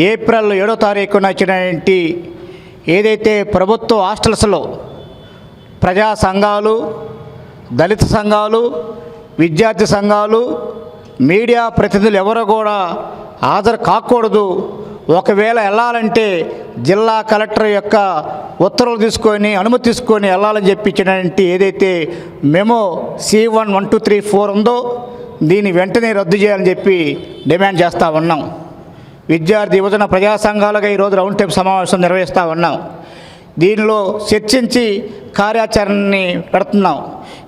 ఏప్రిల్ 7వ తారీఖున ఇచ్చినటువంటి ఏదైతే ప్రభుత్వ హాస్టల్స్లో ప్రజా సంఘాలు, దళిత సంఘాలు, విద్యార్థి సంఘాలు, మీడియా ప్రతినిధులు ఎవరు కూడా హాజరు కాకూడదు, ఒకవేళ వెళ్ళాలంటే జిల్లా కలెక్టర్ యొక్క ఉత్తర్వులు తీసుకొని అనుమతి తీసుకొని వెళ్ళాలని చెప్పించినటువంటి ఏదైతే మెమో C11234 ఉందో దీన్ని వెంటనే రద్దు చేయాలని చెప్పి డిమాండ్ చేస్తూ ఉన్నాం. విద్యార్థి యువజన ప్రజా సంఘాలుగా ఈరోజు రౌండ్ టేబుల్ సమావేశం నిర్వహిస్తూ ఉన్నాం. దీనిలో చర్చించి కార్యాచరణని పెడుతున్నాం.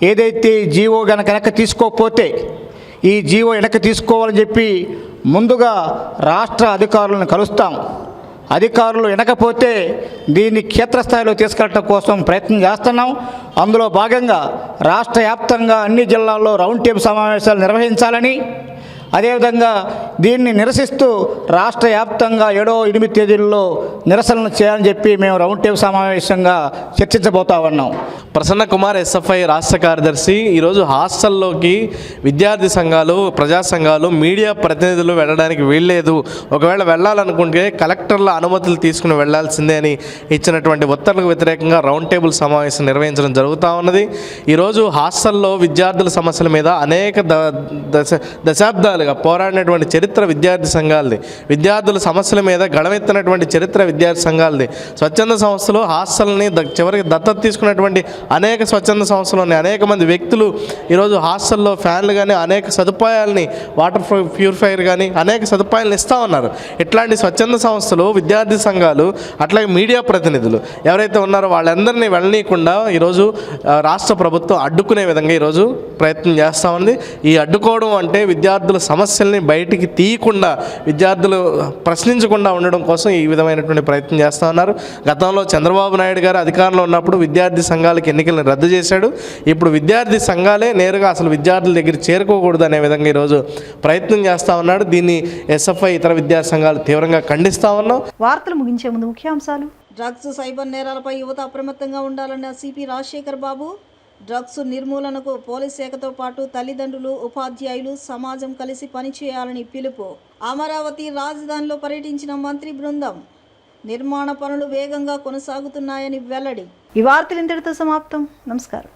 ఏదైతే జీవో వెనక్కి తీసుకోకపోతే ఈ జీవో వెనక్కి తీసుకోవాలని చెప్పి ముందుగా రాష్ట్ర అధికారులను కలుస్తాం. అధికారులు వినకపోతే దీన్ని క్షేత్రస్థాయిలో తీసుకెళ్ళడం కోసం ప్రయత్నం చేస్తున్నాం. అందులో భాగంగా రాష్ట్ర వ్యాప్తంగా అన్ని జిల్లాల్లో రౌండ్ టేబుల్ సమావేశాలు నిర్వహించాలని, అదేవిధంగా దీన్ని నిరసిస్తూ రాష్ట్ర వ్యాప్తంగా 7, 8 తేదీల్లో నిరసనలు చేయాలని చెప్పి మేము రౌండ్ టేబుల్ సమావేశంగా చర్చించబోతా ఉన్నాం. ప్రసన్న కుమార్, ఎస్ఎఫ్ఐ రాష్ట్ర కార్యదర్శి. ఈరోజు హాస్టల్లోకి విద్యార్థి సంఘాలు, ప్రజా సంఘాలు, మీడియా ప్రతినిధులు వెళ్ళడానికి వీల్లేదు, ఒకవేళ వెళ్ళాలనుకుంటే కలెక్టర్ల అనుమతులు తీసుకుని వెళ్లాల్సిందే అని ఇచ్చినటువంటి ఉత్తర్వులకు వ్యతిరేకంగా రౌండ్ టేబుల్ సమావేశం నిర్వహించడం జరుగుతూ ఉన్నది. ఈరోజు హాస్టల్లో విద్యార్థుల సమస్యల మీద అనేక దశాబ్దాలుగా పోరాడినటువంటి చరిత్ర విద్యార్థి సంఘాలది. విద్యార్థుల సమస్యల మీద గళమెత్తినటువంటి చరిత్ర విద్యార్థి సంఘాలది. స్వచ్ఛంద సంస్థలు హాస్టల్ని చివరికి దత్తత తీసుకున్నటువంటి అనేక స్వచ్ఛంద సంస్థలు ఉన్నాయి. అనేక మంది వ్యక్తులు ఈరోజు హాస్టల్లో ఫ్యాన్లు కానీ అనేక సదుపాయాలని, వాటర్ ప్యూరిఫైయర్ కానీ అనేక సదుపాయాలను ఇస్తూ ఉన్నారు. ఇట్లాంటి స్వచ్ఛంద సంస్థలు, విద్యార్థి సంఘాలు, అట్లాగే మీడియా ప్రతినిధులు ఎవరైతే ఉన్నారో వాళ్ళందరినీ వెళ్ళనీయకుండా ఈరోజు రాష్ట్ర ప్రభుత్వం అడ్డుకునే విధంగా ఈరోజు ప్రయత్నం చేస్తూ ఉంది. ఈ అడ్డుకోవడం అంటే విద్యార్థుల సమస్యల్ని బయటికి తీయకుండా, విద్యార్థులు ప్రశ్నించకుండా ఉండడం కోసం ఈ విధమైనటువంటి ప్రయత్నం చేస్తూ ఉన్నారు. గతంలో చంద్రబాబు నాయుడు గారు అధికారంలో ఉన్నప్పుడు విద్యార్థి సంఘాలకి ఎన్నికలను రద్దు చేశాడు. ఇప్పుడు విద్యార్థి సంఘాలే నేరుగా అసలు విద్యార్థుల దగ్గర చేరుకోకూడదు అనే విధంగా ఈరోజు ప్రయత్నం చేస్తూ ఉన్నాడు. దీన్ని ఎస్ఎఫ్ఐ, ఇతర విద్యార్థి సంఘాలు తీవ్రంగా ఖండిస్తూ ఉన్నాం. వార్తలు ముగించే ముందు ముఖ్యాంశాలు. డ్రగ్స్, సైబర్ నేరాలపై యువత అప్రమత్తంగా ఉండాలన్న సిపి రాజశేఖర్ బాబు. డ్రగ్స్ నిర్మూలనకు పోలీస్ శాఖతో పాటు తల్లిదండ్రులు, ఉపాధ్యాయులు, సమాజం కలిసి పనిచేయాలని పిలుపు. అమరావతి రాజధానిలో పర్యటించిన మంత్రి బృందం. నిర్మాణ పనులు వేగంగా కొనసాగుతున్నాయని వెల్లడి. ఈ వార్తలు ఇంతటితో సమాప్తం. నమస్కారం.